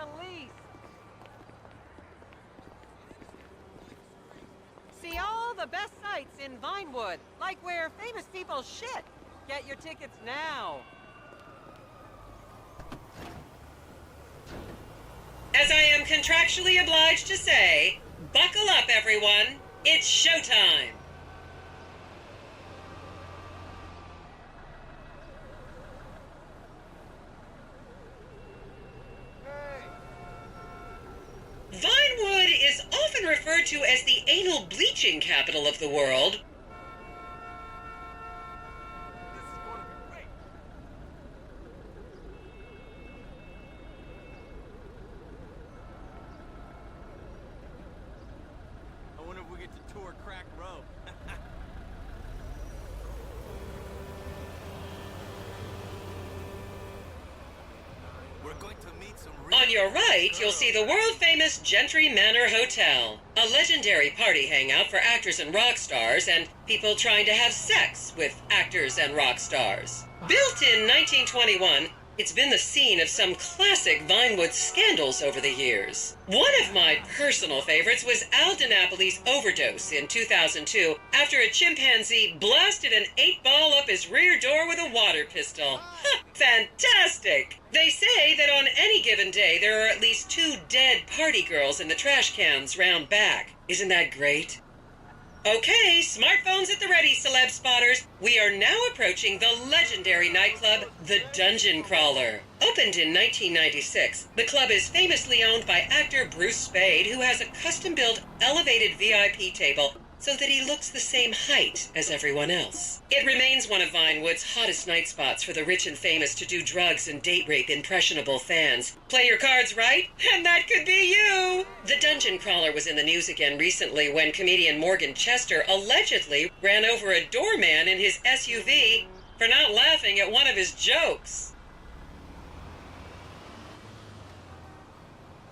the least. See all the best sights in Vinewood, like where famous people shit. Get your tickets now. As I am contractually obliged to say, buckle up, everyone. It's showtime. Vinewood is often referred to as the anal bleaching capital of the world. I wonder if we get to tour Crack Row. We're going to meet some On your right, you'll see the world-famous Gentry Manor Hotel, a legendary party hangout for actors and rock stars and people trying to have sex with actors and rock stars. Built in 1921, it's been the scene of some classic Vinewood scandals over the years. One of my personal favorites was Al DiNapoli's overdose in 2002 after a chimpanzee blasted an 8-ball up his rear door with a water pistol. Fantastic! They say that on any given day there are at least 2 dead party girls in the trash cans round back. Isn't that great? Okay, smartphones at the ready, celeb spotters. We are now approaching the legendary nightclub, the Dungeon Crawler. Opened in 1996, the club is famously owned by actor Bruce Spade, who has a custom-built elevated VIP table so that he looks the same height as everyone else. It remains one of Vinewood's hottest night spots for the rich and famous to do drugs and date rape impressionable fans. Play your cards right, and that could be you! The Dungeon Crawler was in the news again recently when comedian Morgan Chester allegedly ran over a doorman in his SUV for not laughing at one of his jokes.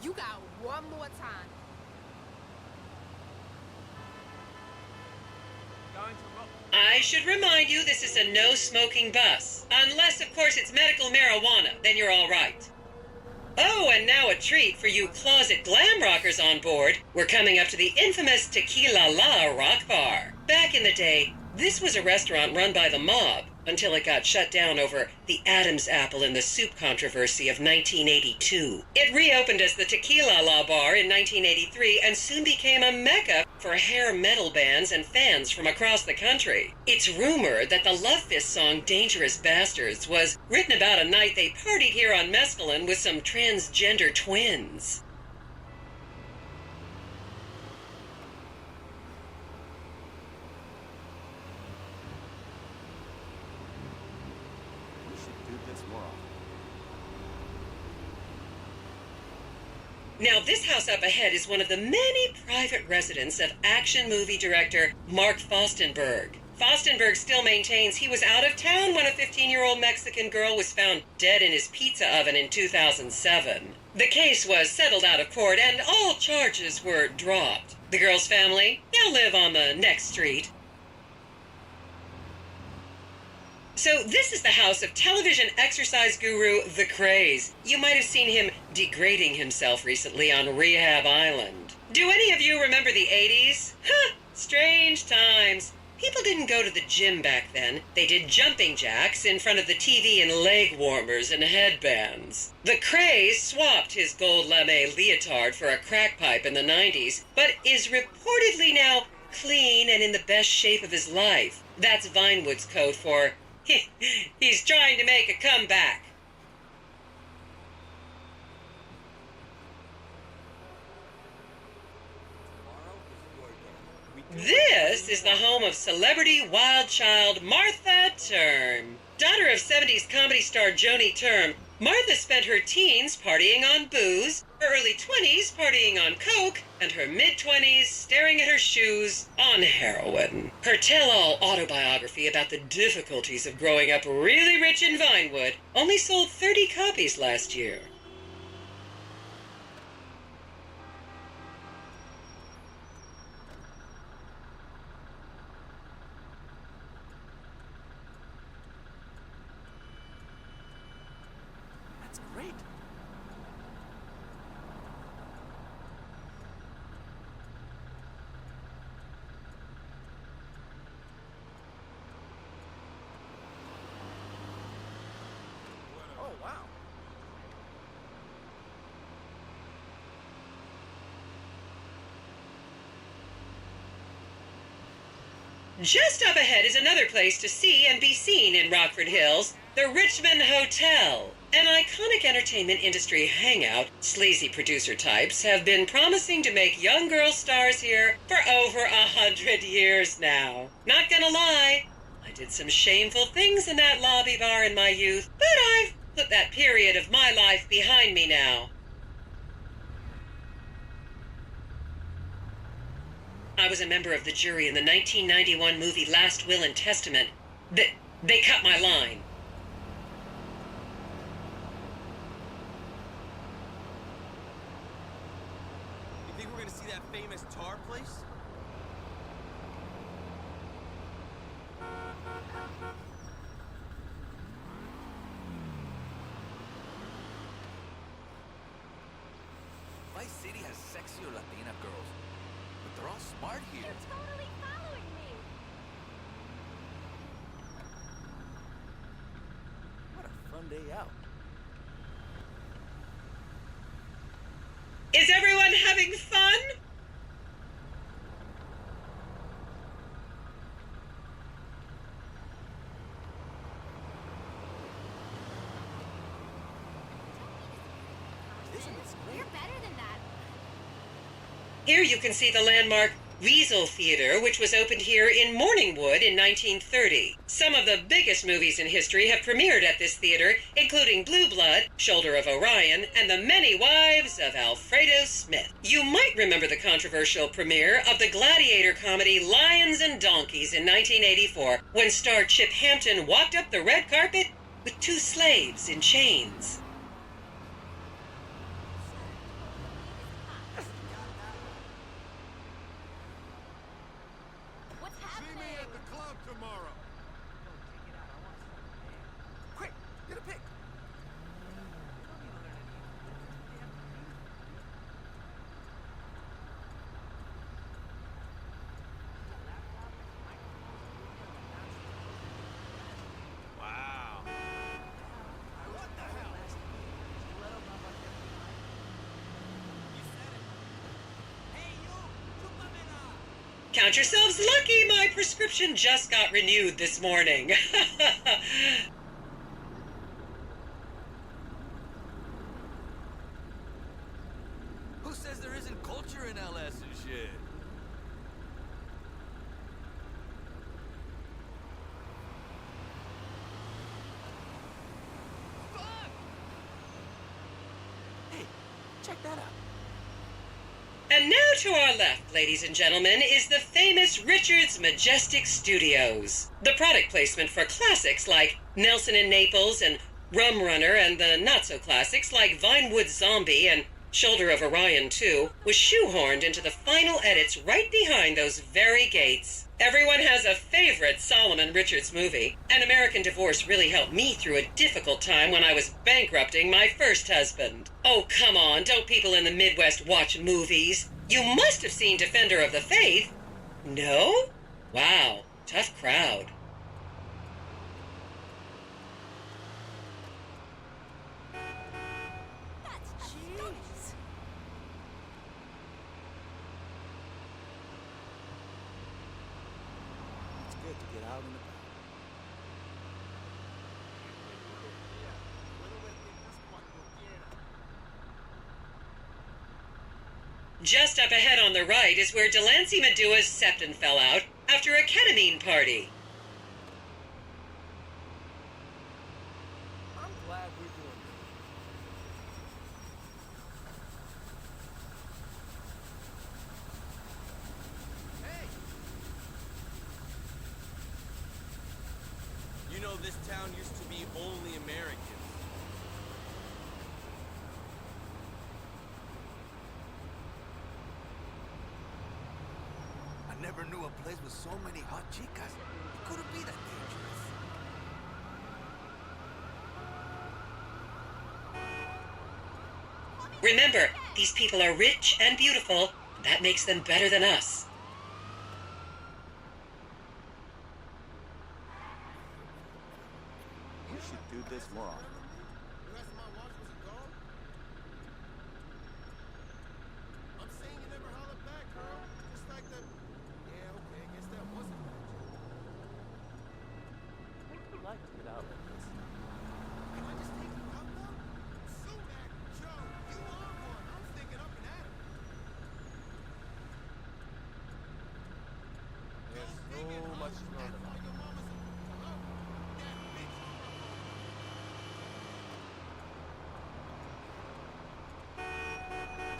You got one more time. I should remind you this is a no-smoking bus. Unless, of course, it's medical marijuana, then you're all right. Oh, and now a treat for you closet glam rockers on board. We're coming up to the infamous Tequila La Rock Bar. Back in the day, this was a restaurant run by the mob until it got shut down over the Adam's apple in the soup controversy of 1982. It reopened as the Tequila La Bar in 1983 and soon became a mecca for hair metal bands and fans from across the country. It's rumored that the Love Fist song Dangerous Bastards was written about a night they partied here on Mescaline with some transgender twins. Now, this house up ahead is one of the many private residence of action movie director Mark Fostenberg. Fostenberg still maintains he was out of town when a 15-year-old Mexican girl was found dead in his pizza oven in 2007. The case was settled out of court and all charges were dropped. The girl's family now live on the next street. So this is the house of television exercise guru The TRAYZE. You might have seen him degrading himself recently on Rehab Island. Do any of you remember the 80s? Huh, strange times. People didn't go to the gym back then. They did jumping jacks in front of the TV and leg warmers and headbands. The TRAYZE swapped his gold lame leotard for a crack pipe in the 90s, but is reportedly now clean and in the best shape of his life. That's Vinewood's code for he's trying to make a comeback. This is the home of celebrity wild child Martha Term. Daughter of 70s comedy star Joni Term, Martha spent her teens partying on booze, her early 20s partying on coke, and her mid-20s staring at her shoes on heroin. Her tell-all autobiography about the difficulties of growing up really rich in Vinewood only sold 30 copies last year. Just up ahead is another place to see and be seen in Rockford Hills, the Richmond Hotel. An iconic entertainment industry hangout, sleazy producer types have been promising to make young girl stars here for over 100 years now. Not gonna lie, I did some shameful things in that lobby bar in my youth, but I've put that period of my life behind me now. I was a member of the jury in the 1991 movie Last Will and Testament. They cut my line. You think we're gonna see that famous tar place? Vice City has sexy or Latina girls, but they're all smart here. You're totally following me. What a fun day out. Is everyone having fun? Isn't it great? You're better than that. Here you can see the landmark Weasel Theater, which was opened here in Morningwood in 1930. Some of the biggest movies in history have premiered at this theater, including Blue Blood, Shoulder of Orion, and The Many Wives of Alfredo Smith. You might remember the controversial premiere of the gladiator comedy Lions and Donkeys in 1984, when star Chip Hampton walked up the red carpet with two slaves in chains. What's See me happening? at the club tomorrow. Quick, get a pic. Wow. What the hell? You said it. Hey, you! Chúpamela! Count yourselves lucky, my prescription just got renewed this morning. Who says there isn't culture in LS and shit? Fuck! Hey, check that out. And now to our left, ladies and gentlemen, is the famous Richards Majestic Studios. The product placement for classics like Nelson and Naples and Rum Runner, and the not-so-classics like Vinewood Zombie and Shoulder of Orion 2 was shoehorned into the final edits right behind those very gates. Everyone has a favorite Solomon Richards movie. An American Divorce really helped me through a difficult time when I was bankrupting my first husband. Oh, come on, don't people in the Midwest watch movies? You must have seen Defender of the Faith. No? Wow, tough crowd. That's jeez. It's good to get out and about. Just up ahead on the right is where Delancey Medua's septon fell out after a ketamine party. I'm glad we're doing this. Hey! You know, this town used to be only Americans. I never knew a place with so many hot chicas. It couldn't be that dangerous. Remember, these people are rich and beautiful. That makes them better than us. You should do this more often. The rest of my watch was gone? I'm saying you never hollered back, girl. Just like the... Yeah, okay, I guess that wasn't magic. like to get out like this. Can I just take you out though? Sumac, Joe, you are one. I'm thinking up and at 'em. There's so much snow on the mountain. Your mama's hello? That bitch.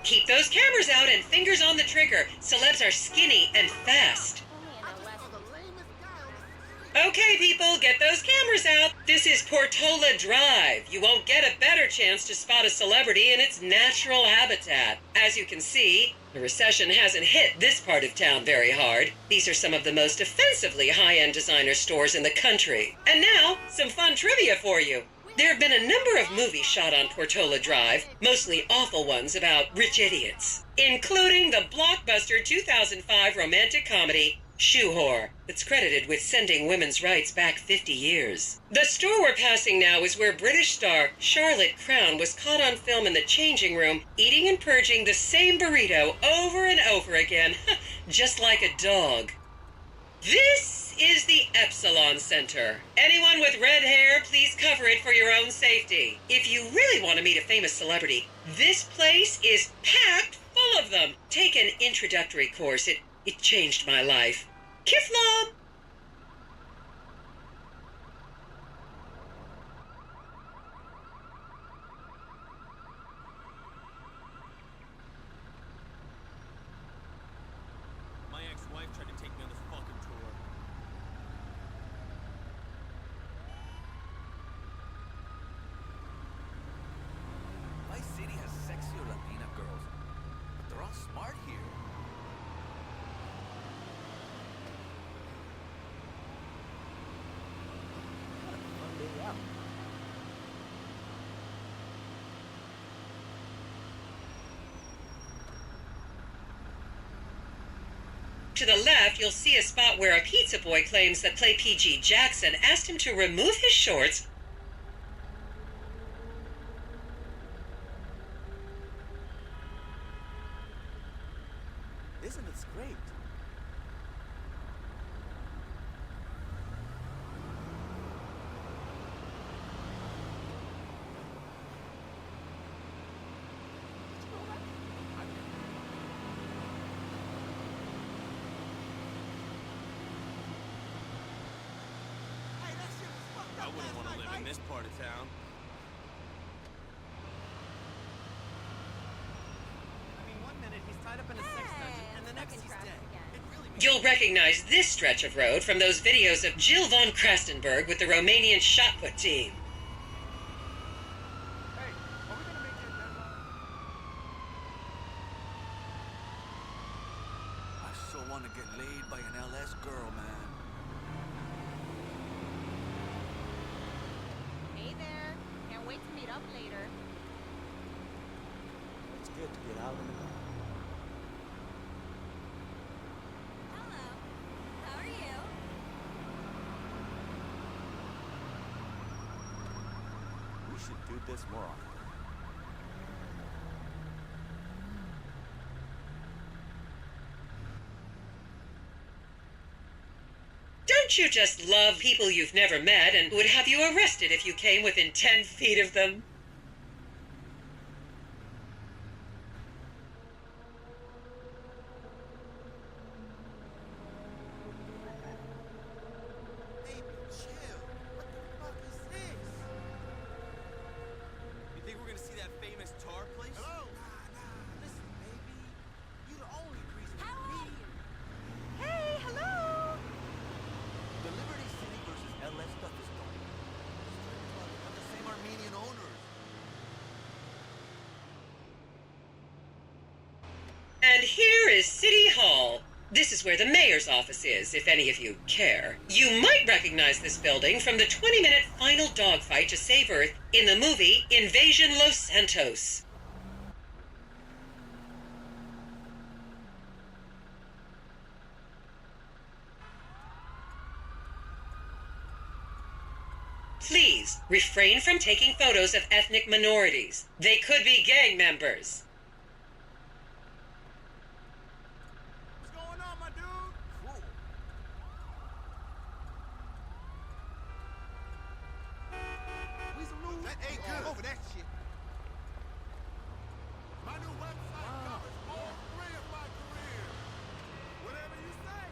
Keep those cameras out and fingers on the trigger. Celebs are skinny and fast. Only in I the just West. saw the lamest guy on the street. Okay, people, get those cameras out. This is Portola Drive. You won't get a better chance to spot a celebrity in its natural habitat. As you can see, the recession hasn't hit this part of town very hard. These are some of the most offensively high-end designer stores in the country. And now, some fun trivia for you. There have been a number of movies shot on Portola Drive, mostly awful ones about rich idiots, including the blockbuster 2005 romantic comedy Shoe Whore, that's credited with sending women's rights back 50 years. The store we're passing now is where British star Charlotte Crown was caught on film in the changing room, eating and purging the same burrito over and over again, just like a dog. This is the Epsilon Center. Anyone with red hair, please cover it for your own safety. If you really want to meet a famous celebrity, this place is packed full of them. Take an introductory course. It changed my life. Kiflam! My ex-wife tried to take me on this fucking tour. My city has sexy Latina girls, but they're all smart here. Fun day out. To the left, you'll see a spot where a pizza boy claims that Play PG Jackson asked him to remove his shorts Isn't it great? Hey, that shit was fucked I up wouldn't last want to night, live in right? this part of town. I mean, one minute he's tied up in a sex dungeon, and the next he's dead. It really makes You'll recognize this stretch of road from those videos of Jill von Krastenberg with the Romanian shot put team. Hey, are we gonna make that deadline? I so want to get laid by an LS girl, man. Hey there. Can't wait to meet up later. It's good to get out in the dark. Hello. How are you? We should do this more often. Don't you just love people you've never met and would have you arrested if you came within 10 feet of them? Baby, chill. What the fuck is this? You think we're gonna see that famous tar place? Hello? Nah. Listen, baby. You the only reason How for are me. you? Hey, hello. The Liberty City versus LS stuff is starting. Strip club have the same Armenian owners. And here is City Hall. This is where the mayor's office is, if any of you care. You might recognize this building from the 20-minute final dogfight to save Earth in the movie Invasion Los Santos. Please refrain from taking photos of ethnic minorities. They could be gang members. What's going on, my dude? Cool. Hey, good. Over that shit. My new website covers all three of my careers. Whatever you say.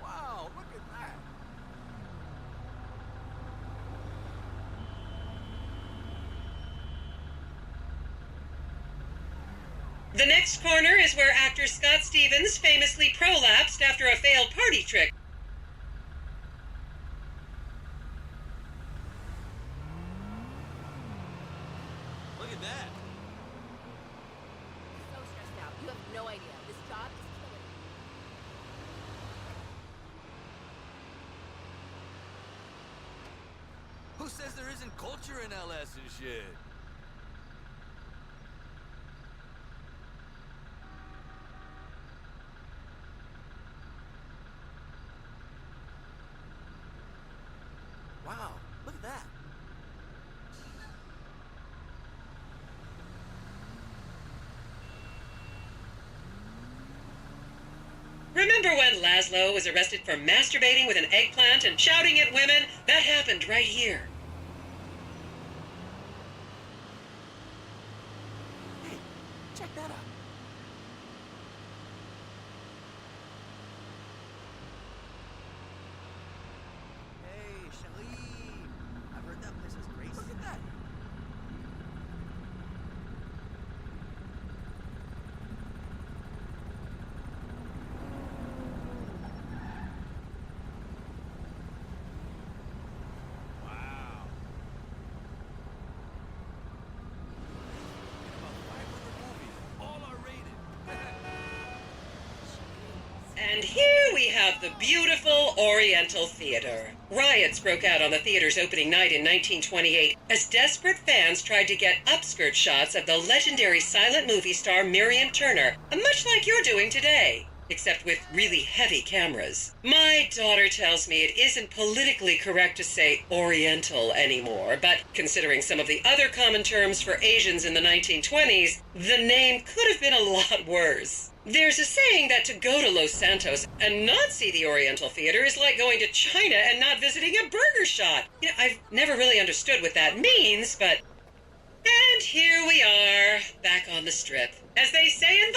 Wow, look at that. The next corner is where actor Scott Stevens famously prolapsed after a failed party trick. Look at that. So stressed out. You have no idea. This job is killing me. Who says there isn't culture in LS and shit? Wow, look at that. Remember when Laszlo was arrested for masturbating with an eggplant and shouting at women? That happened right here. Hey, check that out. Hey, Shelly. I've heard that place is great. Look at that. Wow. In about 500 movies, all are rated. And here we have the beautiful Oriental Theater. Riots broke out on the theater's opening night in 1928 as desperate fans tried to get upskirt shots of the legendary silent movie star Miriam Turner, much like you're doing today, except with really heavy cameras. My daughter tells me it isn't politically correct to say Oriental anymore, but considering some of the other common terms for Asians in the 1920s, the name could have been a lot worse. There's a saying that to go to Los Santos and not see the Oriental Theater is like going to China and not visiting a burger shop. You know, I've never really understood what that means, but... And here we are, back on the strip. As they say in